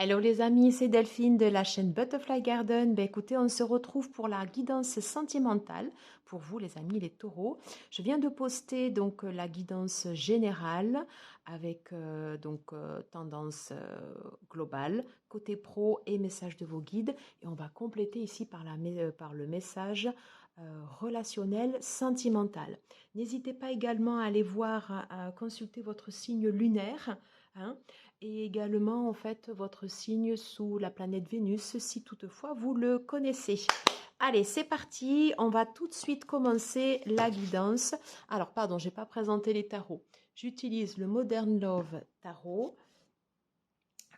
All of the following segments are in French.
Hello les amis, c'est Delphine de la chaîne Butterfly Garden. Ben écoutez, on se retrouve pour la guidance sentimentale pour vous les amis les taureaux. Je viens de poster donc la guidance générale avec tendance globale, côté pro et message de vos guides. Et on va compléter ici par le message relationnel sentimental. N'hésitez pas également à aller voir, à consulter votre signe lunaire. Hein, et également en fait votre signe sous la planète Vénus si toutefois vous le connaissez. Allez, c'est parti, on va tout de suite commencer la guidance. Alors pardon, j'ai pas présenté les tarots. J'utilise le Modern Love Tarot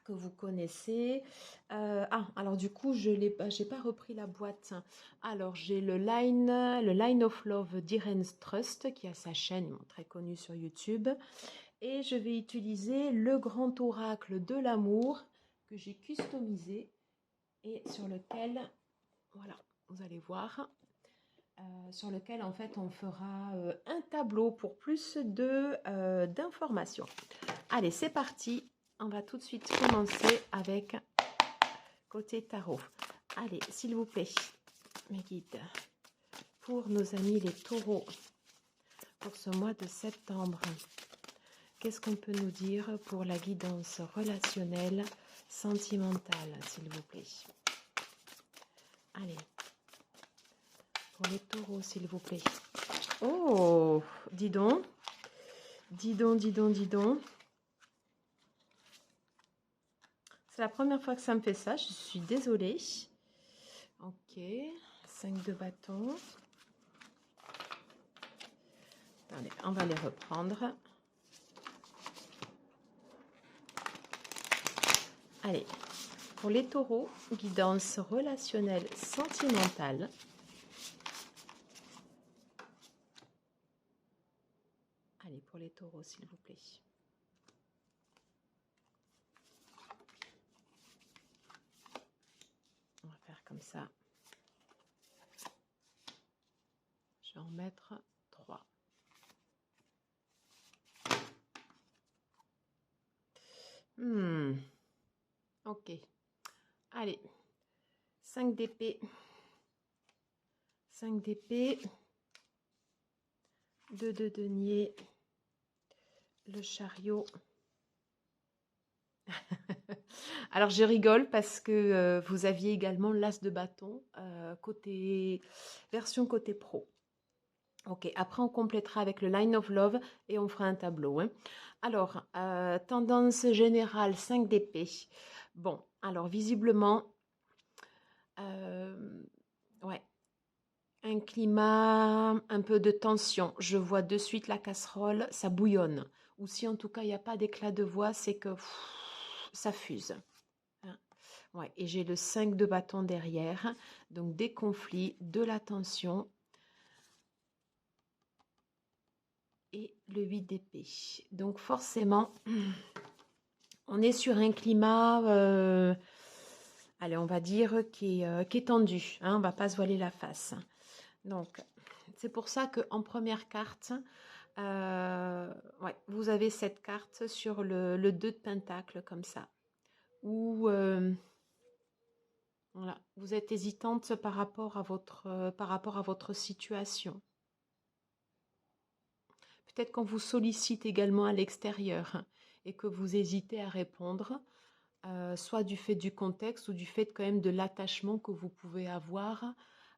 que vous connaissez. Alors du coup, j'ai pas repris la boîte. Alors j'ai le Line of Love d'Irene Trust qui a sa chaîne très connue sur YouTube. Et je vais utiliser le grand oracle de l'amour que j'ai customisé et sur lequel, voilà, vous allez voir, sur lequel en fait on fera un tableau pour plus d'informations. Allez, c'est parti. On va tout de suite commencer avec côté tarot. Allez, s'il vous plaît, mes guides, pour nos amis les taureaux, pour ce mois de septembre. Qu'est-ce qu'on peut nous dire pour la guidance relationnelle, sentimentale, s'il vous plaît? Allez, pour les taureaux, s'il vous plaît. Oh, dis donc. Dis donc, dis donc, dis donc. C'est la première fois que ça me fait ça, je suis désolée. Ok, 5 de bâton. Allez, on va les reprendre. Allez, pour les taureaux, guidance relationnelle sentimentale. Allez, pour les taureaux, s'il vous plaît. On va faire comme ça. Je vais en mettre 3. Ok. Allez. 5 d'épée. 5 d'épée. 2 de denier. Le chariot. Alors je rigole parce que vous aviez également l'as de bâton version côté pro. Ok, après on complétera avec le Line of Love et on fera un tableau. Hein. Alors, tendance générale, 5 d'épée. Bon, alors visiblement, ouais, un climat, un peu de tension. Je vois de suite la casserole, ça bouillonne. Ou si en tout cas il n'y a pas d'éclat de voix, c'est que ça fuse. Hein. Ouais, et j'ai le 5 de bâton derrière. Donc des conflits, de la tension. Et le 8 d'épée. Donc forcément, on est sur un climat, allez, on va dire, qui est tendu. Hein, on ne va pas se voiler la face. Donc, c'est pour ça qu'en première carte, ouais, vous avez cette carte sur le 2 de pentacle, comme ça. Où voilà, vous êtes hésitante par rapport à votre situation. Peut-être qu'on vous sollicite également à l'extérieur et que vous hésitez à répondre, soit du fait du contexte ou du fait quand même de l'attachement que vous pouvez avoir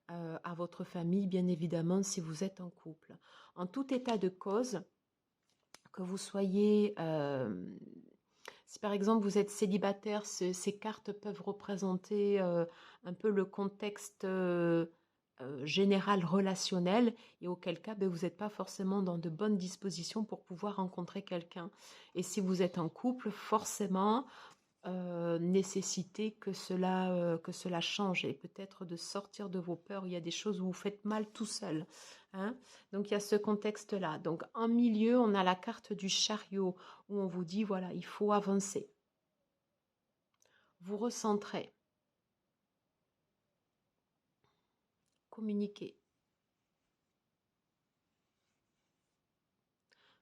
à votre famille, bien évidemment, si vous êtes en couple. En tout état de cause, que vous soyez, si par exemple vous êtes célibataire, ces cartes peuvent représenter un peu le contexte général relationnel et auquel cas ben, vous n'êtes pas forcément dans de bonnes dispositions pour pouvoir rencontrer quelqu'un. Et si vous êtes en couple, forcément, nécessiter que cela change et peut-être de sortir de vos peurs. Il y a des choses où vous faites mal tout seul. Hein. Donc il y a ce contexte-là. Donc en milieu, on a la carte du chariot où on vous dit, voilà, il faut avancer. Vous recentrez. Communiquer.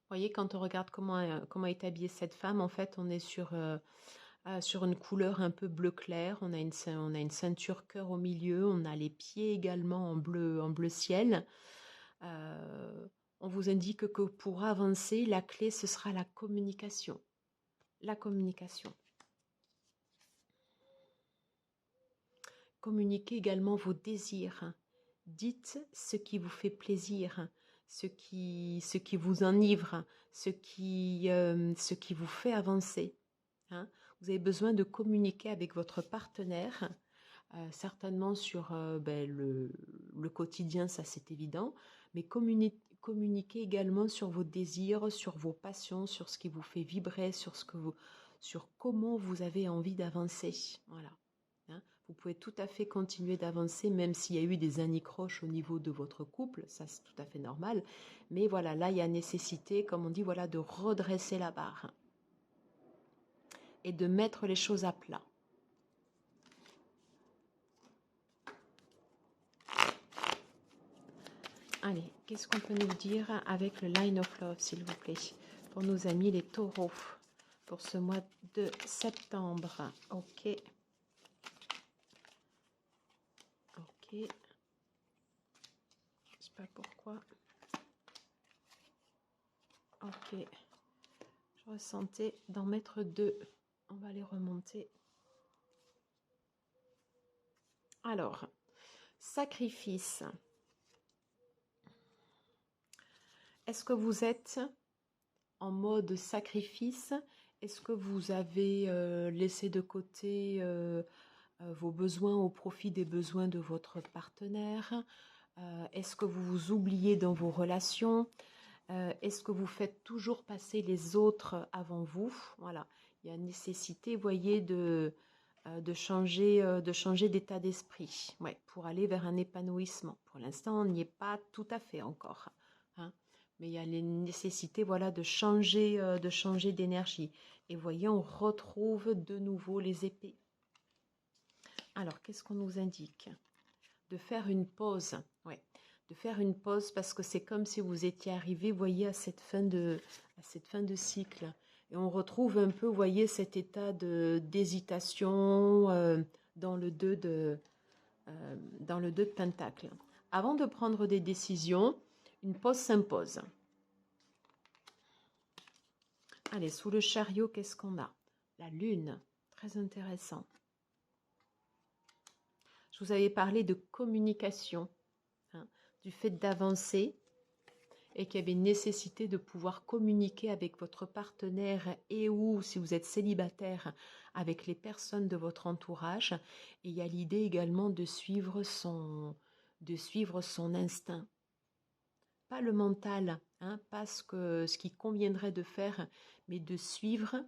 Vous voyez, quand on regarde comment est habillée cette femme, en fait, on est sur sur une couleur un peu bleu clair. On a une ceinture cœur au milieu. On a les pieds également en bleu ciel. On vous indique que pour avancer, la clé, ce sera la communication. La communication. Communiquez également vos désirs. Dites ce qui vous fait plaisir, ce qui vous enivre, ce qui vous fait avancer. Hein. Vous avez besoin de communiquer avec votre partenaire, certainement sur le quotidien, ça c'est évident, mais communiquer également sur vos désirs, sur vos passions, sur ce qui vous fait vibrer, sur comment vous avez envie d'avancer. Voilà. Hein. Vous pouvez tout à fait continuer d'avancer, même s'il y a eu des anicroches au niveau de votre couple, ça c'est tout à fait normal. Mais voilà, là il y a nécessité, comme on dit, voilà, de redresser la barre et de mettre les choses à plat. Allez, qu'est-ce qu'on peut nous dire avec le Line of Love, s'il vous plaît, pour nos amis les taureaux, pour ce mois de septembre. Ok. Ok. Je sais pas pourquoi. Ok. Je ressentais d'en mettre deux. On va les remonter. Alors, sacrifice. Est-ce que vous êtes en mode sacrifice? Est-ce que vous avez laissé de côté vos besoins au profit des besoins de votre partenaire? Est-ce que vous vous oubliez dans vos relations? Est-ce que vous faites toujours passer les autres avant vous? Voilà, il y a nécessité, voyez, de changer d'état d'esprit, ouais, pour aller vers un épanouissement. Pour l'instant, on n'y est pas tout à fait encore, hein, mais il y a les nécessités, voilà, de changer d'énergie. Et voyez, on retrouve de nouveau les épées. Alors, qu'est-ce qu'on nous indique? De faire une pause, ouais, de faire une pause parce que c'est comme si vous étiez arrivé, voyez, à cette fin de cycle. Et on retrouve un peu, voyez, cet état d'hésitation dans le 2 de Pentacle. Avant de prendre des décisions, une pause s'impose. Allez, sous le chariot, qu'est-ce qu'on a? La lune, très intéressant. Je vous avais parlé de communication, hein, du fait d'avancer et qu'il y avait nécessité de pouvoir communiquer avec votre partenaire et ou, si vous êtes célibataire, avec les personnes de votre entourage. Et il y a l'idée également de suivre son instinct. Pas le mental, hein, pas ce qui conviendrait de faire, mais de suivre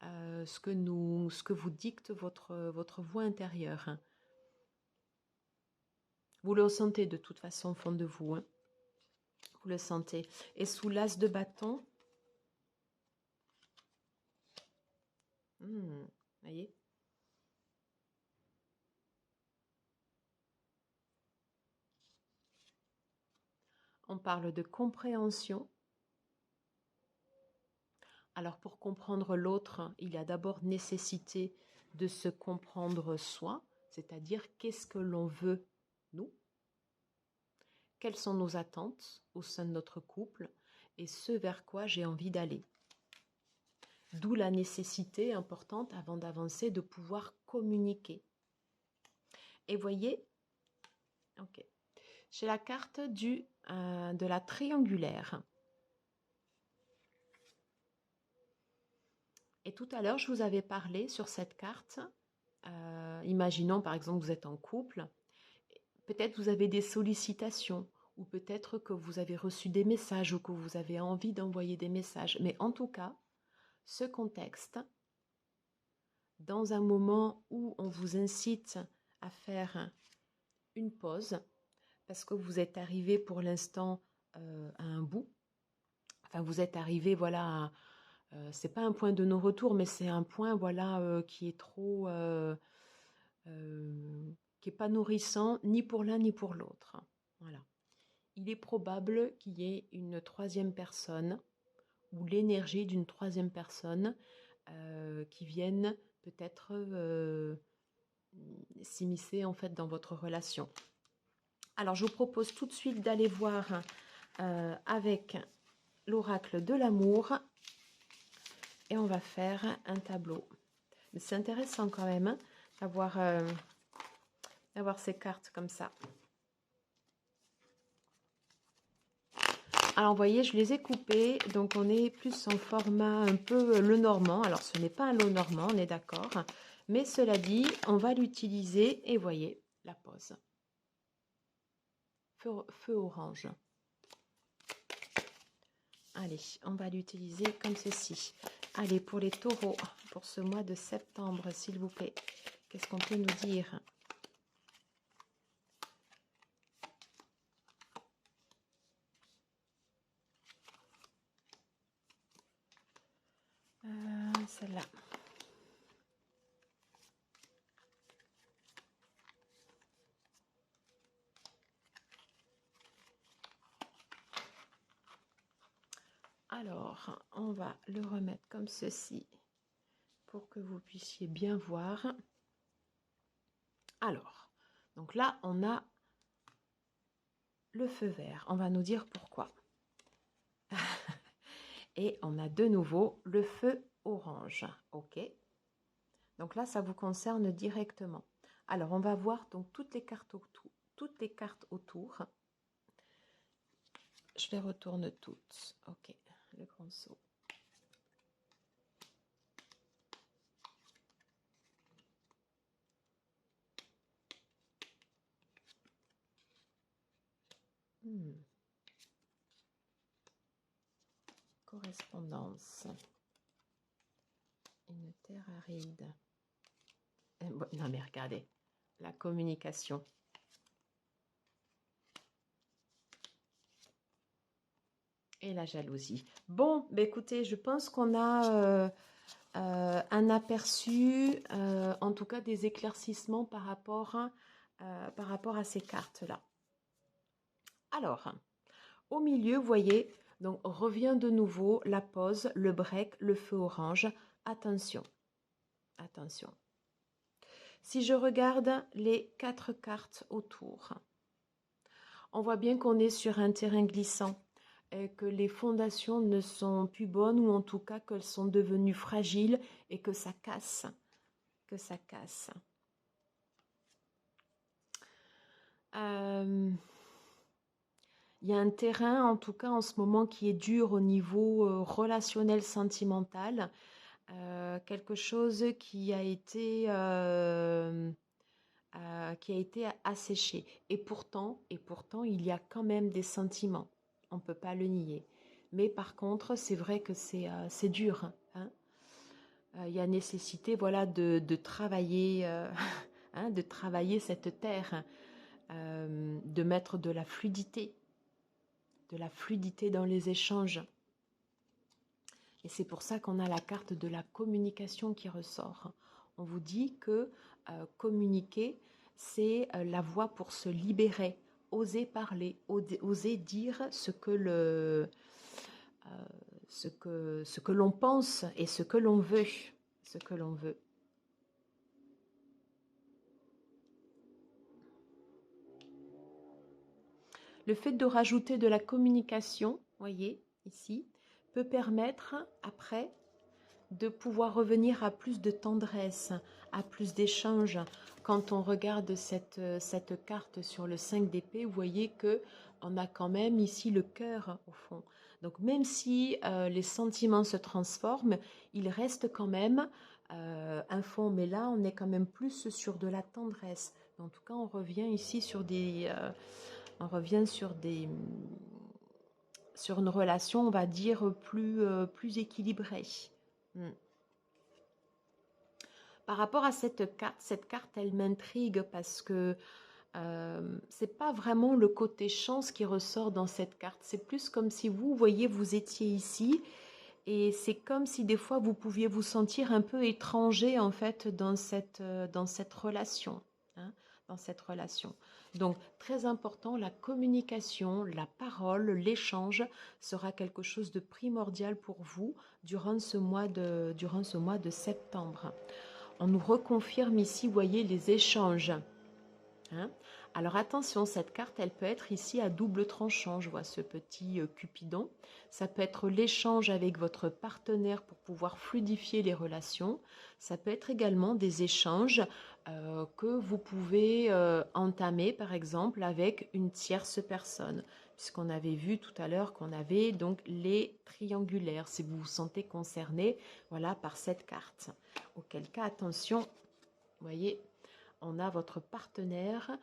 ce que vous dicte votre voix intérieure. Vous le ressentez de toute façon au fond de vous, hein. Vous le sentez. Et sous l'as de bâton, voyez, on parle de compréhension. Alors pour comprendre l'autre, il y a d'abord nécessité de se comprendre soi, c'est-à-dire qu'est-ce que l'on veut, nous, quelles sont nos attentes au sein de notre couple et ce vers quoi j'ai envie d'aller. D'où la nécessité importante, avant d'avancer, de pouvoir communiquer. Et voyez, ok, j'ai la carte de la triangulaire. Et tout à l'heure, je vous avais parlé sur cette carte, imaginons par exemple que vous êtes en couple, peut-être vous avez des sollicitations, ou peut-être que vous avez reçu des messages, ou que vous avez envie d'envoyer des messages. Mais en tout cas, ce contexte, dans un moment où on vous incite à faire une pause, parce que vous êtes arrivé pour l'instant à un bout, enfin vous êtes arrivé, voilà, c'est pas un point de non-retour, mais c'est un point, voilà, qui est trop, qui est pas nourrissant ni pour l'un ni pour l'autre. Voilà. Il est probable qu'il y ait une troisième personne ou l'énergie d'une troisième personne qui viennent peut-être s'immiscer en fait dans votre relation. Alors, je vous propose tout de suite d'aller voir avec l'oracle de l'amour et on va faire un tableau. C'est intéressant quand même hein, d'avoir ces cartes comme ça. Alors, vous voyez, je les ai coupées, donc on est plus en format un peu le normand. Alors, ce n'est pas un lot normand, on est d'accord. Mais cela dit, on va l'utiliser et voyez, la pose. Feu orange. Allez, on va l'utiliser comme ceci. Allez, pour les taureaux, pour ce mois de septembre, s'il vous plaît, qu'est-ce qu'on peut nous dire ? Celle-là. Alors, on va le remettre comme ceci pour que vous puissiez bien voir. Alors, donc là, on a le feu vert. On va nous dire pourquoi. Et on a de nouveau le feu orange. OK. Donc là, ça vous concerne directement. Alors, on va voir donc toutes les cartes autour. Toutes les cartes autour. Je les retourne toutes. OK. Le grand seau. Correspondance. Une terre aride. Non mais regardez, la communication. Et la jalousie. Bon, bah écoutez, je pense qu'on a un aperçu, en tout cas des éclaircissements par rapport à ces cartes-là. Alors, au milieu, vous voyez, donc revient de nouveau la pause, le break, le feu orange. Attention, attention. Si je regarde les 4 cartes autour, on voit bien qu'on est sur un terrain glissant. Et que les fondations ne sont plus bonnes ou en tout cas qu'elles sont devenues fragiles et que ça casse. Que ça casse. Il y a un terrain en tout cas en ce moment qui est dur au niveau relationnel, sentimental. Quelque chose qui a été asséché. Et pourtant, il y a quand même des sentiments. On ne peut pas le nier. Mais par contre, c'est vrai que c'est dur. Hein. Il y a nécessité voilà, de travailler, hein, de travailler cette terre, de mettre de la fluidité dans les échanges. Et c'est pour ça qu'on a la carte de la communication qui ressort. On vous dit que communiquer, c'est la voie pour se libérer, oser parler, oser dire ce que l'on pense et ce que l'on veut. Le fait de rajouter de la communication, voyez, ici, peut permettre après de pouvoir revenir à plus de tendresse, à plus d'échanges. Quand on regarde cette carte sur le 5 d'épée, vous voyez qu'on a quand même ici le cœur au fond. Donc même si les sentiments se transforment, il reste quand même un fond. Mais là, on est quand même plus sur de la tendresse. En tout cas, on revient ici sur sur une relation, on va dire, plus équilibrée. Par rapport à cette carte, elle m'intrigue parce que c'est pas vraiment le côté chance qui ressort dans cette carte. C'est plus comme si vous voyez, vous étiez ici et c'est comme si des fois vous pouviez vous sentir un peu étranger en fait dans cette relation. Hein. dans cette relation. Donc, très important, la communication, la parole, l'échange sera quelque chose de primordial pour vous durant ce mois de septembre. On nous reconfirme ici, vous voyez, les échanges. Hein? Alors attention, cette carte, elle peut être ici à double tranchant. Je vois ce petit Cupidon. Ça peut être l'échange avec votre partenaire pour pouvoir fluidifier les relations. Ça peut être également des échanges que vous pouvez entamer, par exemple, avec une tierce personne. Puisqu'on avait vu tout à l'heure qu'on avait donc les triangulaires, si vous vous sentez concerné, voilà, par cette carte. Auquel cas, attention, vous voyez, on a votre partenaire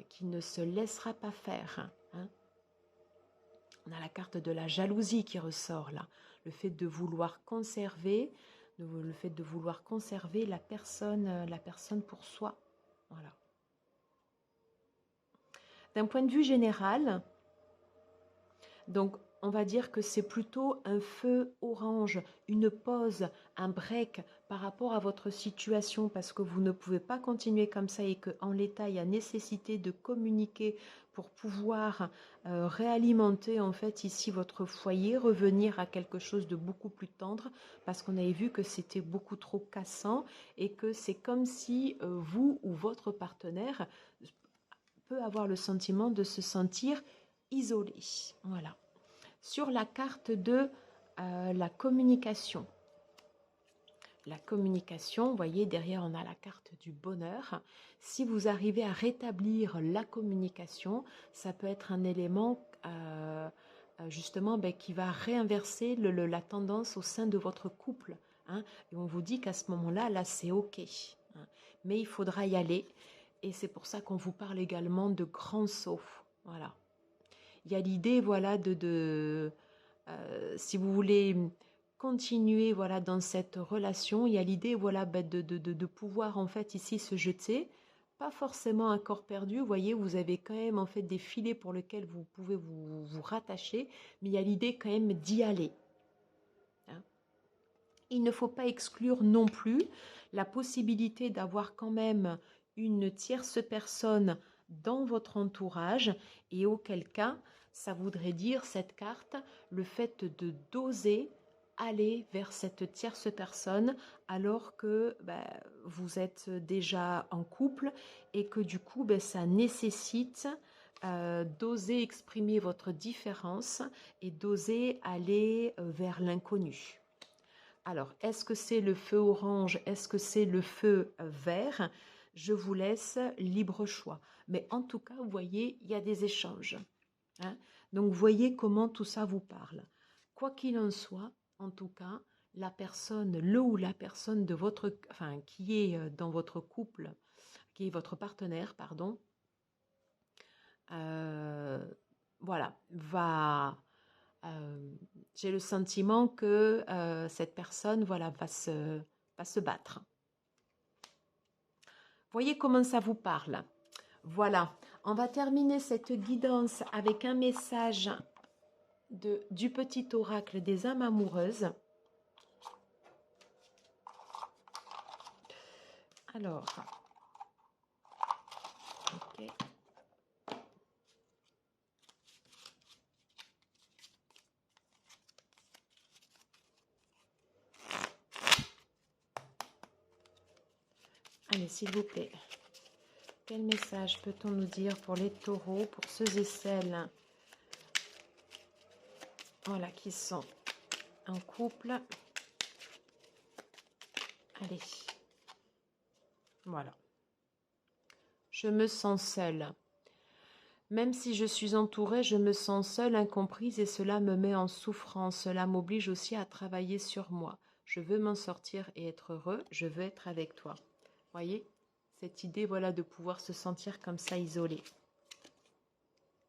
qui ne se laissera pas faire. Hein. On a la carte de la jalousie qui ressort là. Le fait de vouloir conserver, la personne pour soi. Voilà. D'un point de vue général, donc on va dire que c'est plutôt un feu orange, une pause, un break par rapport à votre situation parce que vous ne pouvez pas continuer comme ça et qu'en l'état, il y a nécessité de communiquer pour pouvoir réalimenter en fait ici votre foyer, revenir à quelque chose de beaucoup plus tendre parce qu'on avait vu que c'était beaucoup trop cassant et que c'est comme si vous ou votre partenaire peut avoir le sentiment de se sentir isolé. Voilà. Sur la carte de la communication. La communication, vous voyez, derrière on a la carte du bonheur. Si vous arrivez à rétablir la communication, ça peut être un élément justement qui va réinverser la tendance au sein de votre couple. Hein, et on vous dit qu'à ce moment-là, là c'est ok. Hein, mais il faudra y aller. Et c'est pour ça qu'on vous parle également de grands sauts. Voilà. Il y a l'idée, voilà, si vous voulez continuer, voilà, dans cette relation, il y a l'idée, voilà, de pouvoir en fait ici se jeter. Pas forcément un corps perdu, vous voyez, vous avez quand même en fait des filets pour lesquels vous pouvez vous rattacher, mais il y a l'idée quand même d'y aller. Hein. Il ne faut pas exclure non plus la possibilité d'avoir quand même une tierce personne dans votre entourage et auquel cas, ça voudrait dire cette carte, le fait de d'oser aller vers cette tierce personne alors que vous êtes déjà en couple et que du coup ça nécessite d'oser exprimer votre différence et d'oser aller vers l'inconnu. Alors, est-ce que c'est le feu orange? Est-ce que c'est le feu vert? Je vous laisse libre choix. Mais en tout cas, vous voyez, il y a des échanges. Hein. Donc, vous voyez comment tout ça vous parle. Quoi qu'il en soit, en tout cas, la personne, le ou la personne de votre, enfin, qui est dans votre couple, qui est votre partenaire, pardon, voilà, j'ai le sentiment que cette personne, voilà, va se battre. Voyez comment ça vous parle. Voilà, on va terminer cette guidance avec un message du petit oracle des âmes amoureuses. Alors, ok. Allez, s'il vous plaît. Quel message peut-on nous dire pour les taureaux, pour ceux et celles voilà, qui sont en couple? Allez. Voilà. Je me sens seule. Même si je suis entourée, je me sens seule, incomprise et cela me met en souffrance. Cela m'oblige aussi à travailler sur moi. Je veux m'en sortir et être heureux. Je veux être avec toi. Voyez, cette idée, voilà, de pouvoir se sentir comme ça isolé.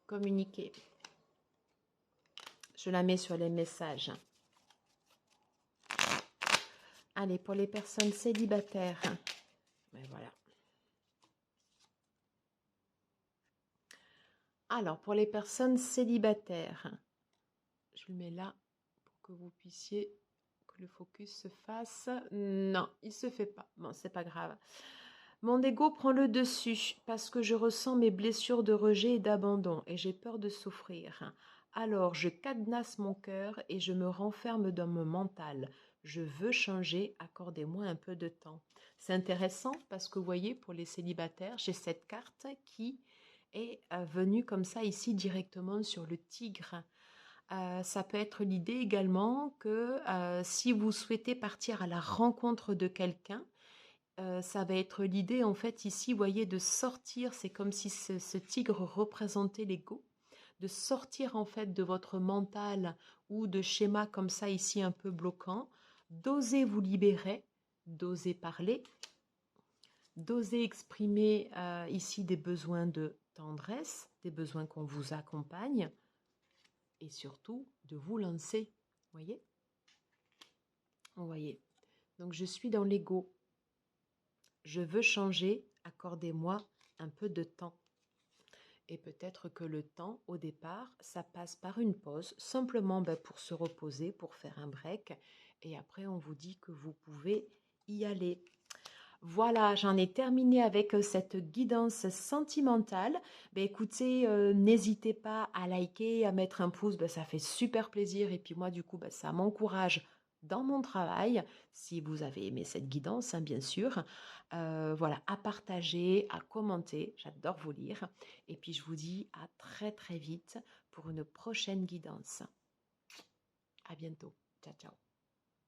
Communiquer. Je la mets sur les messages. Allez, pour les personnes célibataires. Mais voilà. Alors, pour les personnes célibataires, je le mets là pour que vous puissiez, que le focus se fasse. Non, il ne se fait pas. Bon, c'est pas grave. Mon ego prend le dessus parce que je ressens mes blessures de rejet et d'abandon et j'ai peur de souffrir. Alors je cadenasse mon cœur et je me renferme dans mon mental. Je veux changer, accordez-moi un peu de temps. C'est intéressant parce que vous voyez, pour les célibataires, j'ai cette carte qui est venue comme ça ici directement sur le tigre. Ça peut être l'idée également que si vous souhaitez partir à la rencontre de quelqu'un, ça va être l'idée en fait ici, vous voyez, de sortir, c'est comme si ce tigre représentait l'ego, de sortir en fait de votre mental ou de schémas comme ça ici un peu bloquants, d'oser vous libérer, d'oser parler, d'oser exprimer ici des besoins de tendresse, des besoins qu'on vous accompagne et surtout de vous lancer, voyez. Vous voyez. Donc je suis dans l'ego. Je veux changer, accordez-moi un peu de temps. Et peut-être que le temps, au départ, ça passe par une pause, simplement pour se reposer, pour faire un break. Et après, on vous dit que vous pouvez y aller. Voilà, j'en ai terminé avec cette guidance sentimentale. Écoutez, n'hésitez pas à liker, à mettre un pouce, ça fait super plaisir. Et puis moi, du coup, ça m'encourage dans mon travail, si vous avez aimé cette guidance, hein, bien sûr. Voilà, à partager, à commenter, j'adore vous lire. Et puis je vous dis à très très vite pour une prochaine guidance. À bientôt. Ciao, ciao.